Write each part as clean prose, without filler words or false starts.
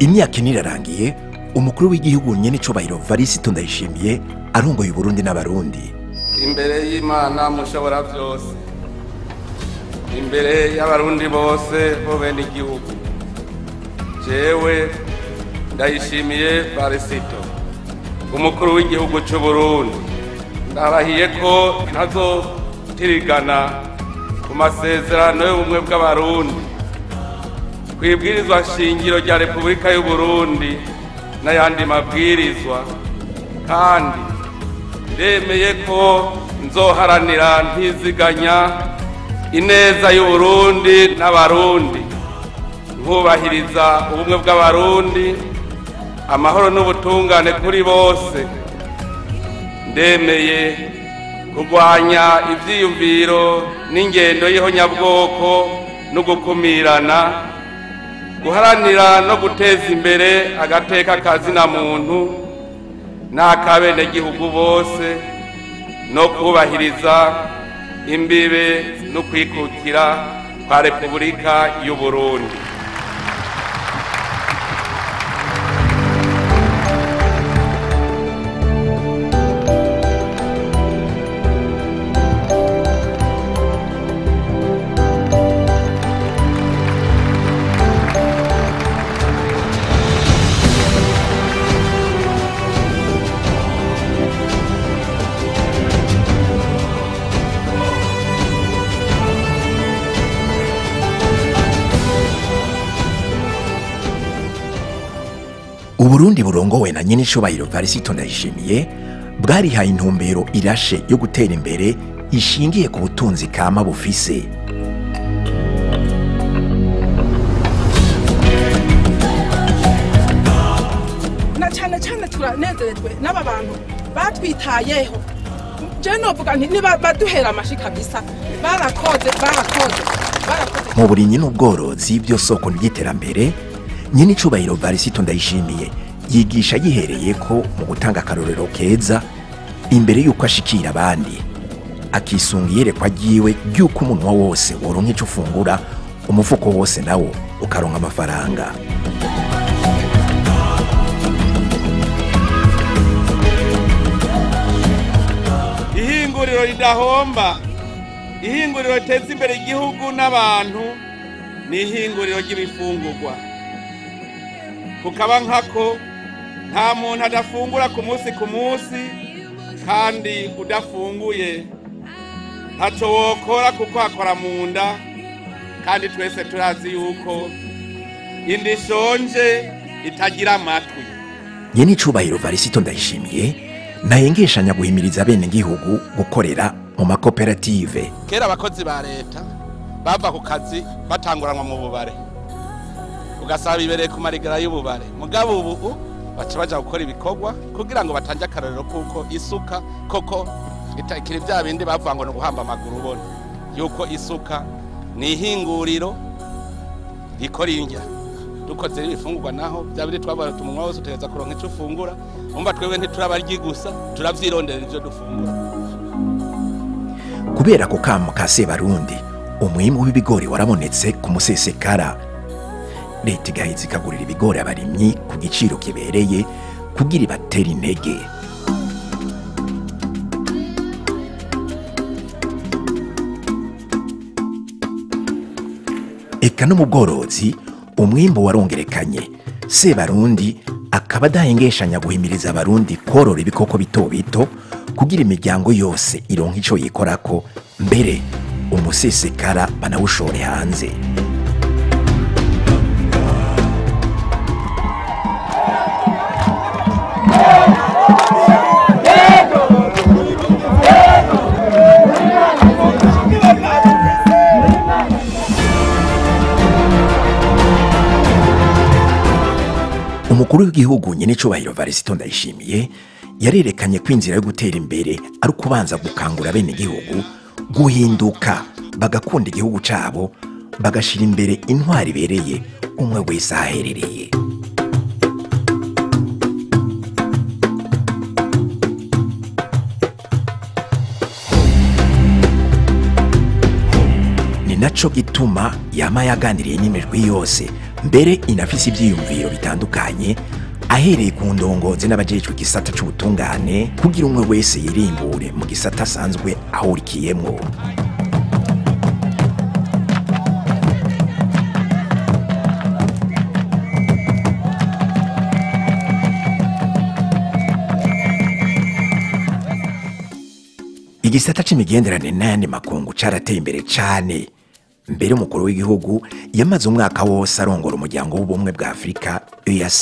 Imyaka ine irarangiye umukuru w'igihugu nyene icubahiro Varisito Ndayishimiye arongoye Uburundi n'abarundi. Imbere y'Imana mushobora byose, imbere y'abarundi bose bo bene igihugu, jewe Ndayishimiye Varisito umukuru w'igihugu c'Uburundi ndarahiye ko ntazotirigana ku masezerano y'ubumwe bw'abarundi, kwibwirizwa shingiro rya Repubulika y'u Burundi n'ayandi mabwirizwa, kandi ndemeye ko nzoharanira ntiziganya ineza y'u Burundi n'abarundi, nkubahiriza ubumwe bw'abarundi, amahoro n'ubutungane kuri bose. Ndemeye kurwanya ivyiyumviro n'ingendo y'ihonyabwoko no gukumirana, guharanira no guteza imbere agateka kazina muntu n'akabenegihugu bose, no kubahiriza imbibe no kwikukira kwa Repubulika y'u Burundi. Uburundi burongowe na nyene icubahiro Varisito Ndayishimiye bwarihaye intumbero irashe yo gutera imbere ishingiye ku butunzi kama bufise. Na cyane turanezerejwe n'aba bantu batwitayeho. Je novuga nti niba baduhera amashi kabisa, barakoze. Mu burimyi n'ubworozi byo soko ry'iterambere, nyene icubahiro Varisito Ndayishimiye yigisha yihereye ko mu gutanga akarorero keza imbere yuko ashikira abandi, akisunga iyerekwa ryiwe ry'uko umunwa wose woronka ico ufungura, umufuko wose nawo ukaronka amafaranga. Ihinguriro ridahomba, ihinguriro riteza imbere igihugu n'abantu, ni ihinguriro ry'ibifungurwa. Kukaba nkako nta muntu adafungura ku munsi, kandi udafunguye ntaco wokora kuko hakora mu nda, kandi twese turazi yuko indi shonje itagira amatwi. Nyene icubahiro Varisito Ndayishimiye nayengeshanya guhimiriza bene gihugu gukorera mu makoperative. Kera abakozi ba leta bava ku kazi batanguranwa mu bubare, ugasaba ibereye ku marigara y'ububare, mugabo ubu baca baja gukora ibikorwa kugira ngo batanje akarorero kuko isuka koko itakiri bya bindi bavuga ngo no guhamba amaguru, ubona yuko isuka ni ihinguriro rikora indya. Dukoze ibifungurwa naho bya bindi twabara tumunwa wose utegeza kuronka ico ufungura, umva twebwe ntiturabaryi gusa, turavyironderera ivyo dufungura. Kubera ko kamo ka Sebarundi umwimbu w'ibigori warabonetse ku musesekara, leta igaheza ikagurira ibigori abarimyi ku giciro kibereye kugira ibatera intege. Eka no mu bworozi umwimbu warongerekanye, Sebarundi akaba adahengeshanya guhimiriza abarundi korora ibikoko bito bito kugira imiryango yose ironka ico yikorako, mbere umusesekara banawushore hanze. Umukuru w'igihugu nyene icubahiro Varisito Ndayishimiye yarerekanye ko inzira yo gutera imbere ari ukubanza gukangura bene igihugu guhinduka, bagakunda igihugu cabo, bagashira imbere intwari ibereye umwe wese aherereye. naco gituma yama yaganiriye n'imijwi yose mbere inafise ivyiyumviro bitandukanye ahereye ku ndongozi n'abajejwe igisata c'ubutungane kugira umwe wese yirimbure mu gisata asanzwe ahurikiyemwo. Igisata c'imigenderanire n'ayandi makungu carateye imbere cane. Mbere umukuru w'igihugu yamaze umwaka wose arongora umuryango w'ubumwe bwa Afrika EAC.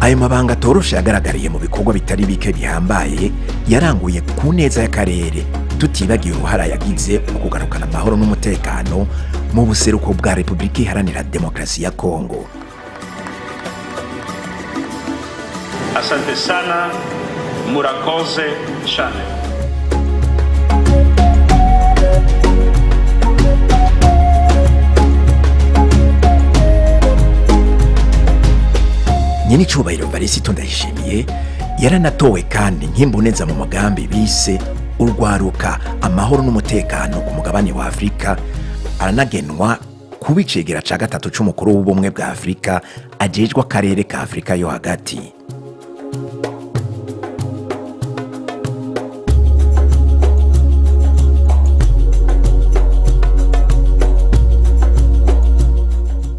Ayo mabanga atoroshe yagaragariye mu bikorwa bitari bike bihambaye yaranguye ku neza y'akarere, tutibagiye uruhara yagize mu kugarukana amahoro n'umutekano mu buseruko bwa Repubulika Iharanira Demokarasi ya Kongo. Asante sana, murakoze cyane. Nyini cubahiro Varisito Ndayishimiye yaranatowe kandi nk'imboneza mu mugambi bise urwaruka amahoro n'umutekano ku mugabane wa Afrika, aranagenwa kuba icegera ca gatatu c'umukuru w'ubumwe bwa Afrika ajejwe akarere ka Afrika yo hagati.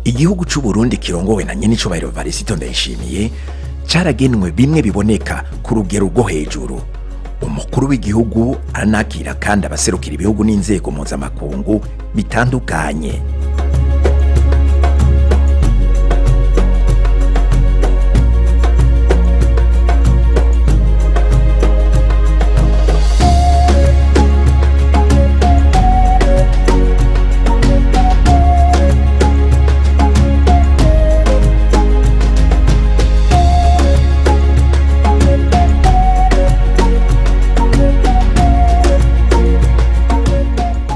Igihugu c'u Burundi kirongowe na nyene cubahiro Varisito Ndayishimiye caragenwe bimwe biboneka ku rugero rwo hejuru. Umukuru w'igihugu aranakira kandi abaserukira ibihugu n'inzego mpuzamakungu bitandukanye.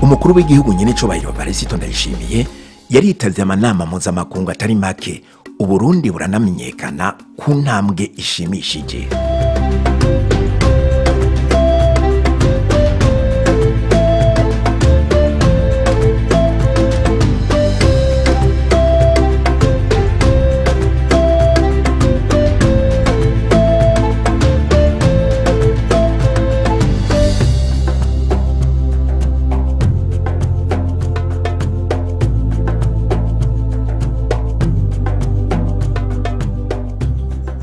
Umukuru w'igihugu nyene cubahiro Varisito Ndayishimiye yaritavye amanama mpuzamakungu atari make, Uburundi buranamenyekana ku ntambwe ishimishije.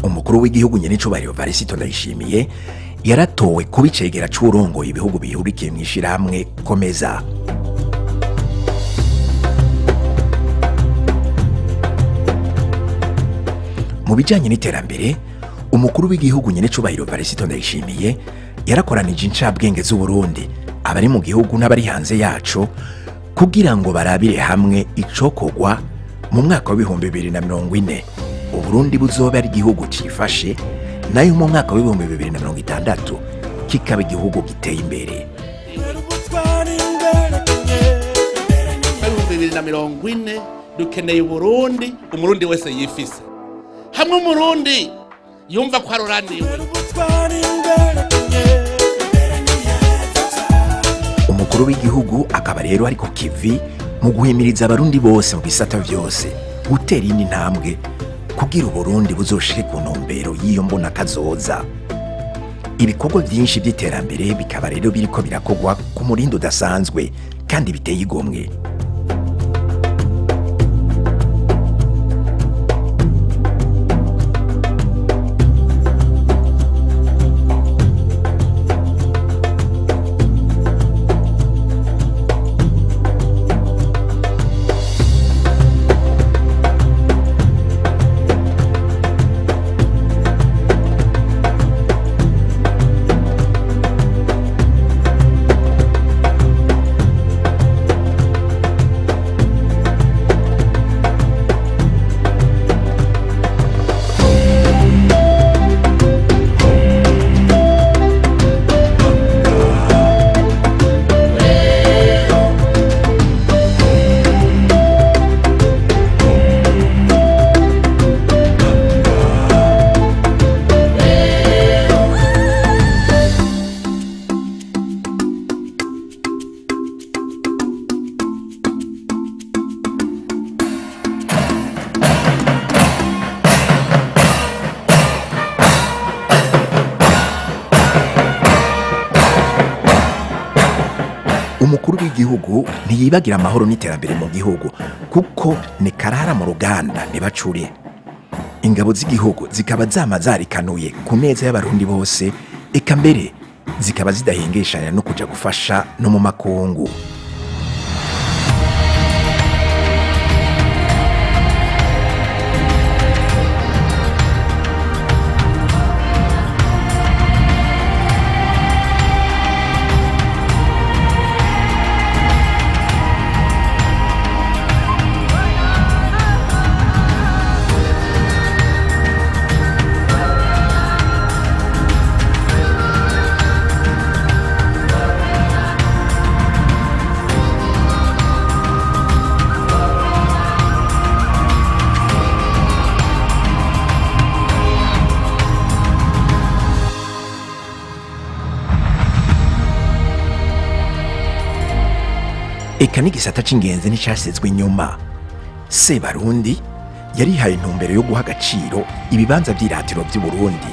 Umukuru w'igihugu nyene cubahiro Varisito Ndayishimiye yaratowe kuba icegera c'urongoye ibihugu bihurikiye mw'ishirahamwe Komeza. Mu bijanye n'iterambere, umukuru w'igihugu nyene cubahiro Varisito Ndayishimiye yarakoranije incabwenge z'u Burundi, abari mu gihugu n'abari hanze yaco, kugira ngo barabire hamwe icokogwa mu mwaka wa 2040 Uburundi buzoba ari igihugu cifashe, nayo mu mwaka wa 2060 kikaba igihugu giteye imbere. 2040 dukeneye Burundi, umurundi wese yifise. Hamwe umurundi yumva ko aroraniwe. Umukuru w'igihugu akaba rero ari ku kivi mu guhimiriza abarundi bose mu bisata vyose gutera indi ntambwe kugira Uburundi buzoshike ku ntumbero y'iyo mbona kazoza. Ibikorwa byinshi by'iterambere bikaba rero biriko birakogwa ku murindo udasanzwe kandi biteye igomwe. umukuru w'igihugu ntiyibagira amahoro n'iterambere mu gihugu kuko ni karara mu ruganda ntibacure. Ingabo z'igihugu zikaba zama zarikanuye ku neza y'abarundi bose, eka mbere zikaba zidahengeshanya no kuja gufasha no mu makungu. Eka n'igisata c'ingenzi nticasizwe inyuma. Sebarundi yarihaye intumbero yo guha agaciro ibibanza vy'iratiro vy'u Burundi.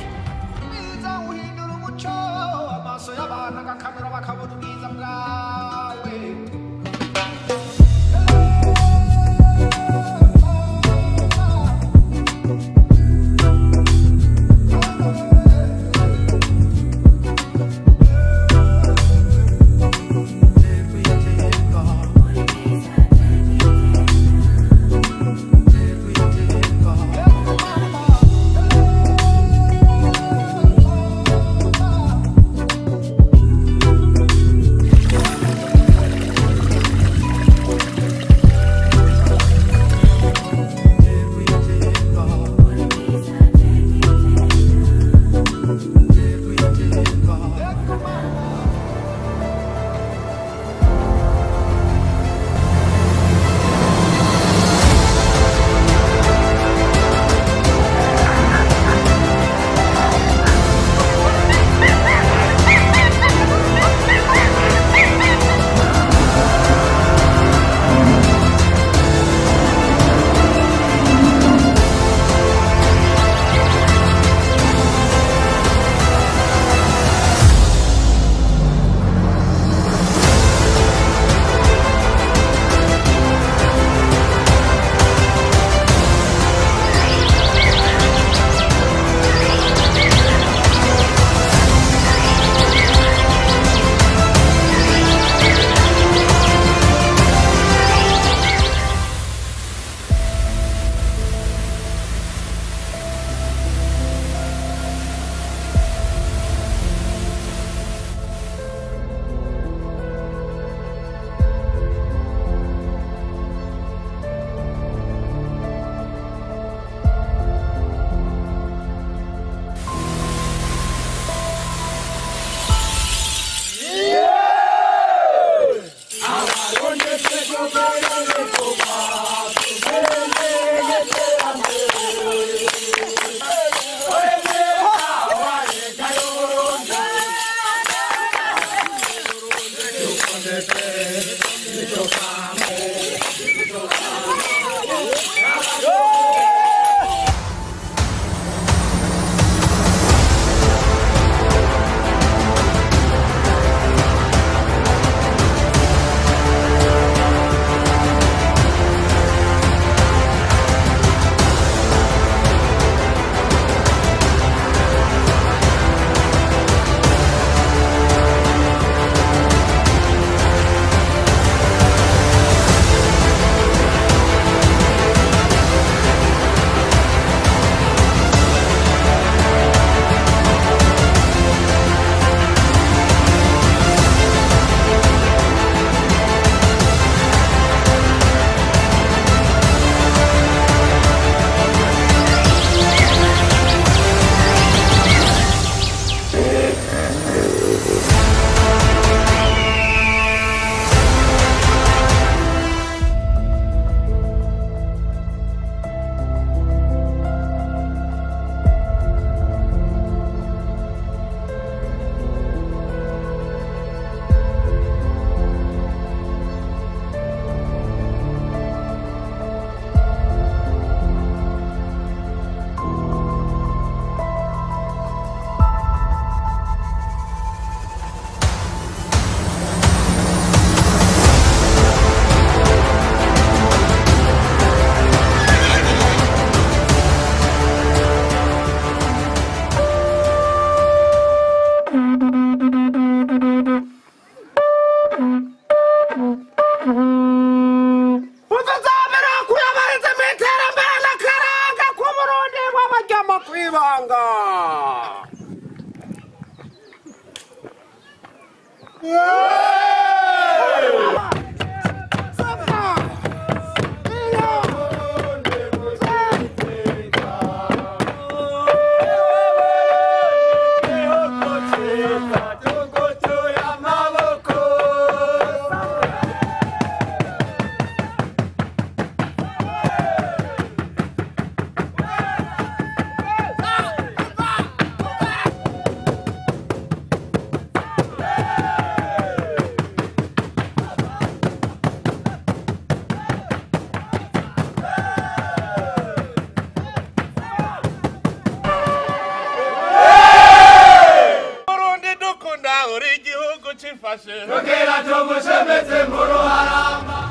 Gihanga.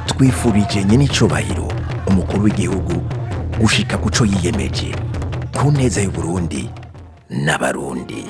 twifurije nyine icubahiro umukuru w'igihugu gushika kuco yiyemeje ku neza y'u Burundi n'abarundi.